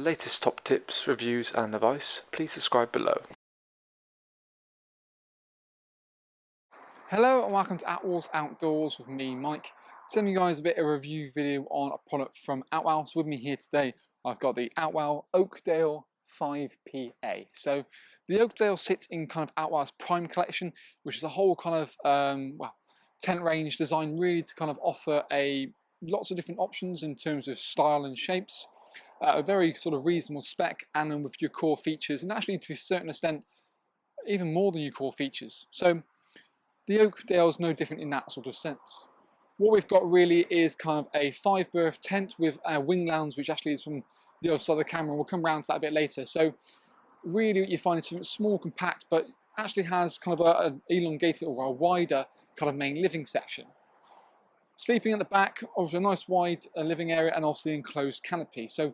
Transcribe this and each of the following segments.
latest top tips, reviews and advice, please subscribe below. Hello and welcome to Attwoolls Outdoors with me, Mike. Sending you guys a bit of a review video on a product from Outwell. So with me here today, I've got the Outwell Oakdale 5PA. So the Oakdale sits in kind of Outwell's Prime collection, which is a whole kind of tent range designed really to kind of offer lots of different options in terms of style and shapes. A very sort of reasonable spec, and then with your core features, and actually to a certain extent even more than your core features. So the Oakdale is no different in that sort of sense. What we've got really is kind of a 5-berth tent with a wing lounge, which actually is from the other side of the camera. We'll come around to that a bit later. So really what you find is something small, compact, but actually has kind of an elongated or a wider kind of main living section. Sleeping at the back, obviously a nice wide living area, and obviously enclosed canopy. So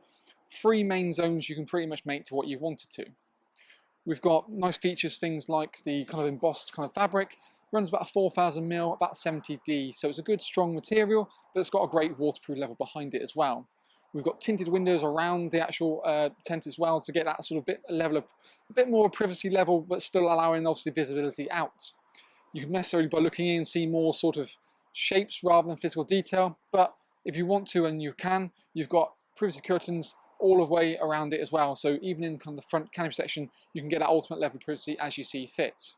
3 main zones you can pretty much make to what you wanted to. We've got nice features, things like the kind of embossed kind of fabric. Runs about 4,000 mil, about 70D, so it's a good strong material, but it's got a great waterproof level behind it as well. We've got tinted windows around the actual tent as well to get that sort of a bit more privacy level, but still allowing obviously visibility out. You can necessarily, by looking in, see more sort of shapes rather than physical detail, but if you want to, and you can, you've got privacy curtains all the way around it as well, so even in kind of the front canopy section, you can get that ultimate level of privacy as you see fit.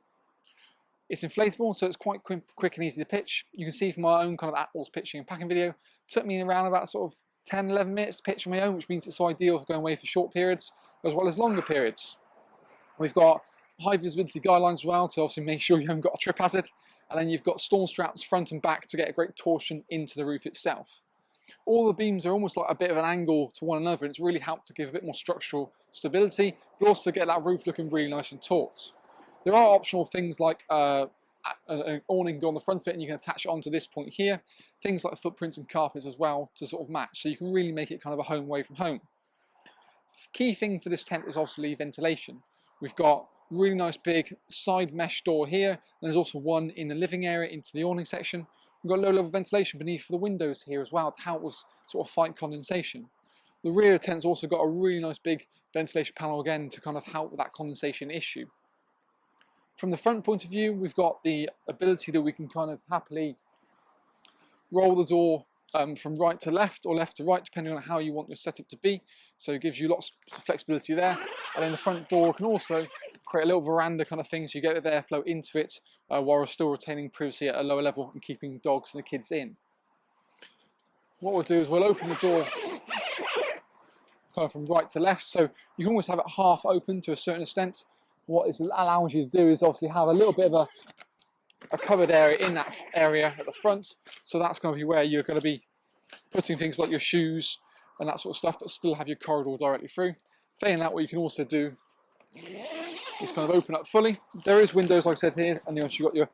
It's inflatable, so it's quite quick and easy to pitch. You can see from my own kind of Attwoolls pitching and packing video, it took me around about sort of 10-11 minutes to pitch on my own, which means it's ideal for going away for short periods as well as longer periods. We've got high visibility guidelines as well to obviously make sure you haven't got a trip hazard, and then you've got storm straps front and back to get a great torsion into the roof itself. All the beams are almost like a bit of an angle to one another, and it's really helped to give a bit more structural stability, but also to get that roof looking really nice and taut. There are optional things like an awning go on the front of it, and you can attach it onto this point here. Things like footprints and carpets as well to sort of match, so you can really make it kind of a home away from home. Key thing for this tent is obviously ventilation. We've got really nice big side mesh door here, and there's also one in the living area into the awning section. We've got low level ventilation beneath the windows here as well to help us sort of fight condensation. The rear tent's also got a really nice big ventilation panel again to kind of help with that condensation issue. From the front point of view, we've got the ability that we can kind of happily roll the door from right to left or left to right, depending on how you want your setup to be. So it gives you lots of flexibility there. And then the front door can also create a little veranda kind of thing, so you get a bit of airflow into it while still retaining privacy at a lower level and keeping dogs and the kids in. What we'll do is we'll open the door kind of from right to left, so you can almost have it half open to a certain extent. What it allows you to do is obviously have a little bit of a covered area in that area at the front, so that's going to be where you're going to be putting things like your shoes and that sort of stuff, but still have your corridor directly through. Failing that, what you can also do is kind of open up fully. There is windows, like I said here, and you've got your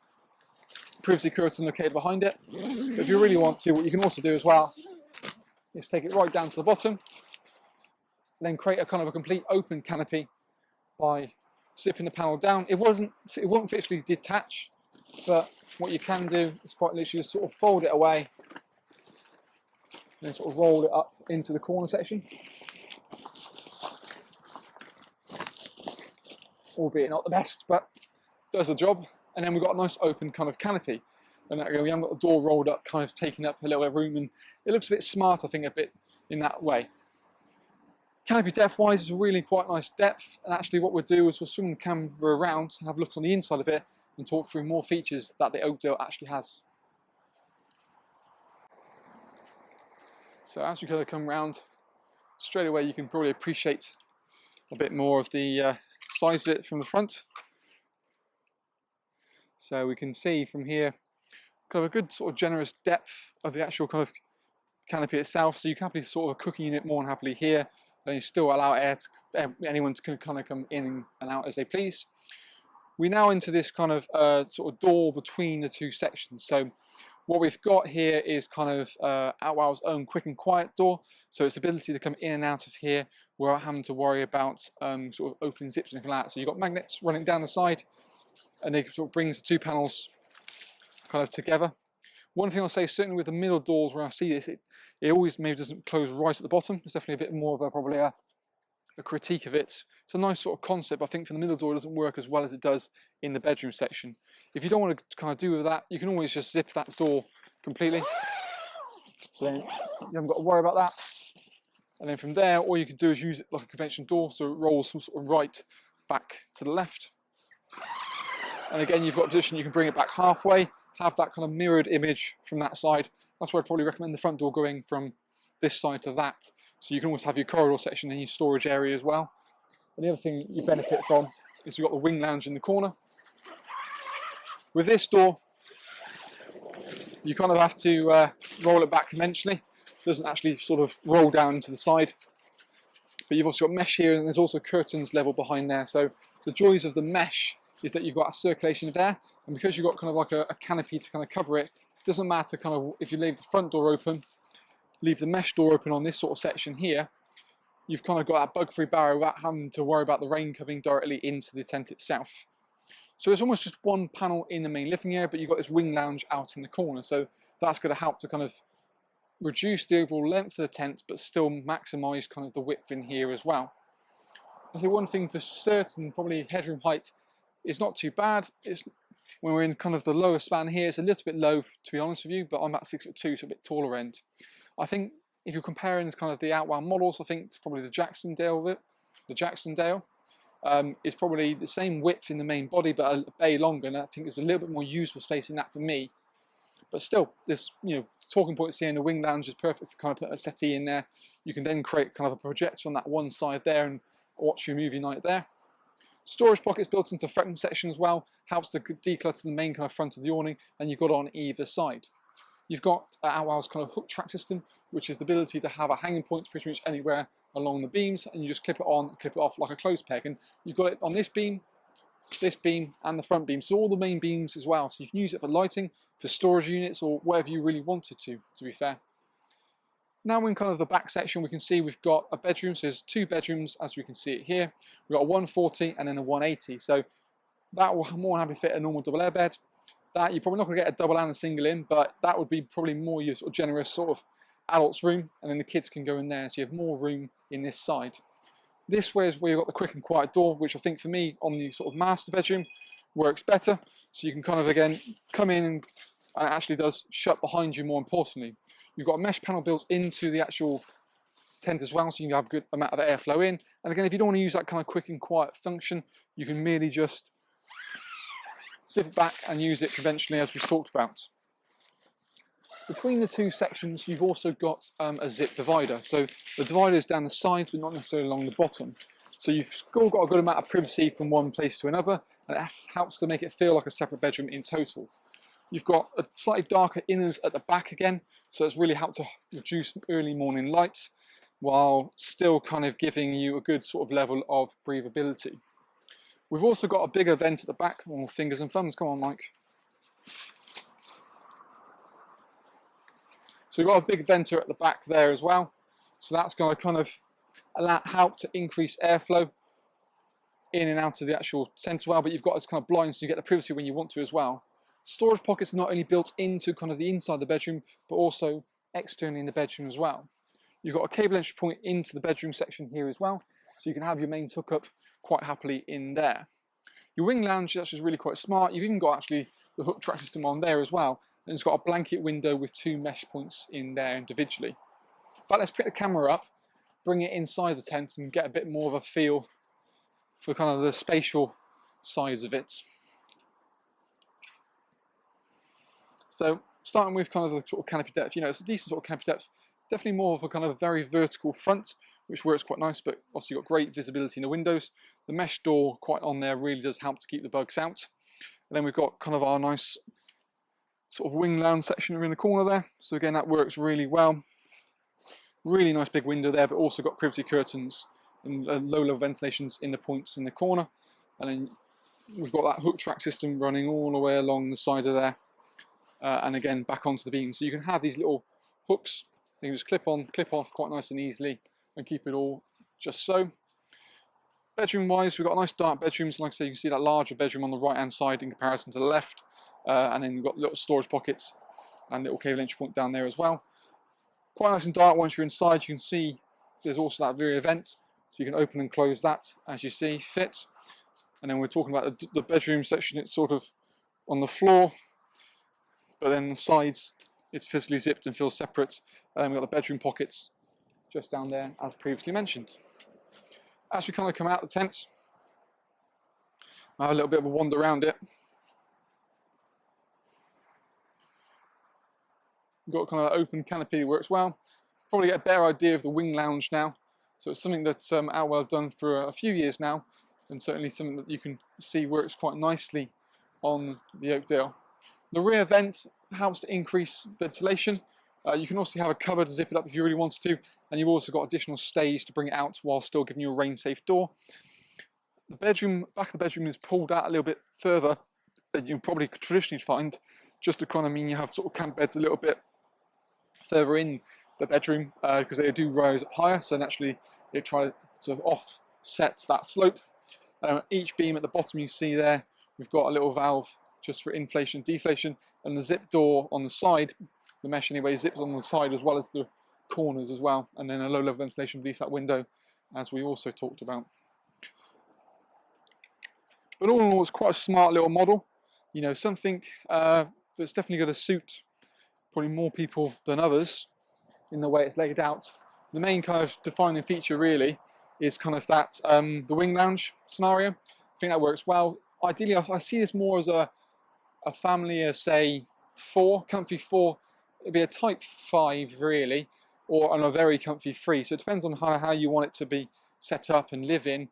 privacy curtain located behind it. But if you really want to, what you can also do as well is take it right down to the bottom, and then create a kind of a complete open canopy by slipping the panel down. It won't physically detach, but what you can do is quite literally just sort of fold it away and then sort of roll it up into the corner section, albeit not the best, but does the job. And then we've got a nice open kind of canopy, and we haven't got the door rolled up, kind of taking up a little bit of room, and it looks a bit smart, I think, a bit in that way. Canopy depth wise is really quite nice depth, and actually what we'll do is we'll swing the camera around, have a look on the inside of it, and talk through more features that the Oakdale actually has. So as we kind of come around, straight away you can probably appreciate a bit more of the size of it from the front. So we can see from here kind of a good sort of generous depth of the actual kind of canopy itself, so you can happily sort of a cooking unit more than happily here, and you still allow anyone to kind of come in and out as they please. We now enter this kind of sort of door between the two sections. So what we've got here is kind of Outwell's own quick and quiet door, so its ability to come in and out of here without having to worry about sort of opening zips or anything like that. So you've got magnets running down the side, and it sort of brings the 2 panels kind of together. One thing I'll say, certainly with the middle doors where I see this, it always maybe doesn't close right at the bottom. It's definitely a bit more of a probably a a critique of it. It's a nice sort of concept. I think for the middle door it doesn't work as well as it does in the bedroom section. If you don't want to kind of do with that, you can always just zip that door completely. So then you haven't got to worry about that. And then from there, all you can do is use it like a conventional door, so it rolls from sort of right back to the left. And again, you've got a position, you can bring it back halfway, have that kind of mirrored image from that side. That's why I'd probably recommend the front door going from this side to that. So you can always have your corridor section and your storage area as well. And the other thing you benefit from is you've got the wing lounge in the corner. With this door, you kind of have to roll it back conventionally. It doesn't actually sort of roll down to the side. But you've also got mesh here, and there's also curtains level behind there. So the joys of the mesh is that you've got a circulation of air, and because you've got kind of like a canopy to kind of cover it, it doesn't matter kind of if you leave the front door open, leave the mesh door open on this sort of section here, you've kind of got that bug-free barrier without having to worry about the rain coming directly into the tent itself. So it's almost just one panel in the main living area, but you've got this wing lounge out in the corner. So that's going to help to kind of reduce the overall length of the tent, but still maximise kind of the width in here as well. I think one thing for certain, probably headroom height, is not too bad. It's when we're in kind of the lower span here, it's a little bit low to be honest with you, but I'm about 6'2", so a bit taller end. I think if you're comparing kind of the Outwell models, I think it's probably the Jacksondale of it. The Jacksondale is probably the same width in the main body, but a bay longer, and I think there's a little bit more usable space in that for me. But still, there's talking points here, and the wing lounge is perfect for kind of putting a settee in there. You can then create kind of a projector on that one side there and watch your movie night there. Storage pockets built into the front section as well, helps to declutter the main kind of front of the awning, and you've got it on either side. You've got Outwell's kind of hook track system, which is the ability to have a hanging point pretty much anywhere along the beams, and you just clip it on, clip it off like a clothes peg, and you've got it on this beam, and the front beam, so all the main beams as well. So you can use it for lighting, for storage units, or whatever you really wanted to be fair. Now in kind of the back section, we can see we've got a bedroom. So there's two bedrooms, as we can see it here. We've got a 140 and then a 180. So that will more than happy fit a normal double air bed. That you're probably not going to get a double and a single in, but that would be probably more your sort of generous sort of adults room, and then the kids can go in there. So you have more room in this side. This way is where you've got the quick and quiet door, which I think for me on the sort of master bedroom works better. So you can kind of again come in and it actually does shut behind you. More importantly, you've got a mesh panel built into the actual tent as well, so you can have a good amount of airflow in. And again, if you don't want to use that kind of quick and quiet function, you can merely just zip it back and use it conventionally as we talked about. Between the two sections, you've also got a zip divider. So the divider is down the sides, but not necessarily along the bottom. So you've still got a good amount of privacy from one place to another, and it helps to make it feel like a separate bedroom in total. You've got a slightly darker inners at the back again, so it's really helped to reduce early morning light, while still kind of giving you a good sort of level of breathability. We've also got a bigger vent at the back. Oh, fingers and thumbs, come on, Mike. So we've got a big venter at the back there as well. So that's going to kind of help to increase airflow in and out of the actual tent as well, but you've got this kind of blinds so you get the privacy when you want to as well. Storage pockets are not only built into kind of the inside of the bedroom, but also externally in the bedroom as well. You've got a cable entry point into the bedroom section here as well, so you can have your mains hookup quite happily in there. Your wing lounge is actually really quite smart. You've even got actually the hook track system on there as well, and it's got a blanket window with two mesh points in there individually. But let's pick the camera up, bring it inside the tent and get a bit more of a feel for kind of the spatial size of it. So starting with kind of the sort of canopy depth, it's a decent sort of canopy depth, definitely more of a kind of a very vertical front, which works quite nice, but also you've got great visibility in the windows. The mesh door quite on there really does help to keep the bugs out. And then we've got kind of our nice sort of wing lounge section in the corner there. So again, that works really well. Really nice big window there, but also got privacy curtains and low level ventilations in the points in the corner. And then we've got that hook track system running all the way along the side of there. And again, back onto the beam. So you can have these little hooks. You can just clip on, clip off quite nice and easily and keep it all just so. Bedroom wise, we've got a nice dark bedroom. So like I say, you can see that larger bedroom on the right hand side in comparison to the left. And then we've got little storage pockets and little cable entry point down there as well. Quite nice and dark once you're inside. You can see there's also that rear vent, so you can open and close that as you see fit. And then we're talking about the bedroom section. It's sort of on the floor, but then the sides it's physically zipped and feels separate. And we've got the bedroom pockets just down there as previously mentioned. As we kind of come out the tent, I have a little bit of a wander around it. We've got kind of an open canopy that works well. Probably get a better idea of the wing lounge now. So it's something that Outwell have done for a few years now, and certainly something that you can see works quite nicely on the Oakdale. The rear vent helps to increase ventilation. You can also have a cover to zip it up if you really wanted to, and you've also got additional stays to bring it out while still giving you a rain-safe door. The bedroom, back of the bedroom is pulled out a little bit further than you probably traditionally find, just to kind of mean you have sort of camp beds a little bit further in the bedroom because they do rise up higher, so naturally they try to sort of offset that slope. Each beam at the bottom you see there, we've got a little valve just for inflation, deflation, and the zip door on the side, the mesh anyway, zips on the side as well as the corners as well, and then a low level ventilation beneath that window, as we also talked about. But all in all, it's quite a smart little model, you know, something that's definitely going to suit probably more people than others in the way it's laid out. The main kind of defining feature really is kind of that the wing lounge scenario. I think that works well. Ideally, I see this more as a family of say 4, comfy 4. It'd be a type 5 really, or on a very comfy 3. So it depends on how you want it to be set up and live in.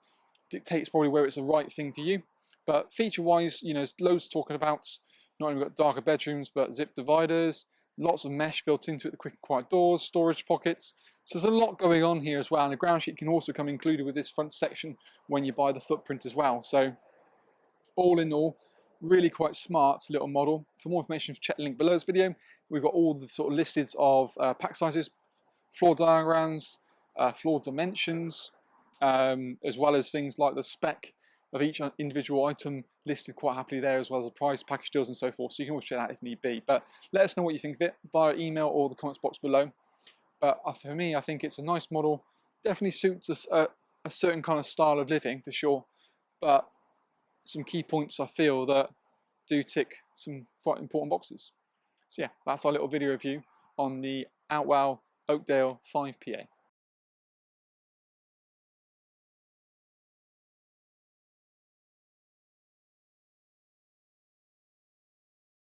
Dictates probably where it's the right thing for you. But feature-wise, you know, there's loads talking about. Not only got darker bedrooms, but zip dividers, lots of mesh built into it, the quick and quiet doors, storage pockets. So there's a lot going on here as well. And the ground sheet can also come included with this front section when you buy the footprint as well. So all in all, really quite smart little model. For more information, check the link below this video. We've got all the sort of lists of pack sizes, floor diagrams, floor dimensions, as well as things like the spec of each individual item listed quite happily there, as well as the price, package deals and so forth. So you can always check that if need be. But let us know what you think of it via email or the comments box below. But for me, I think it's a nice model. Definitely suits a certain kind of style of living for sure. But some key points I feel that do tick some quite important boxes. So yeah, that's our little video review on the Outwell Oakdale 5PA.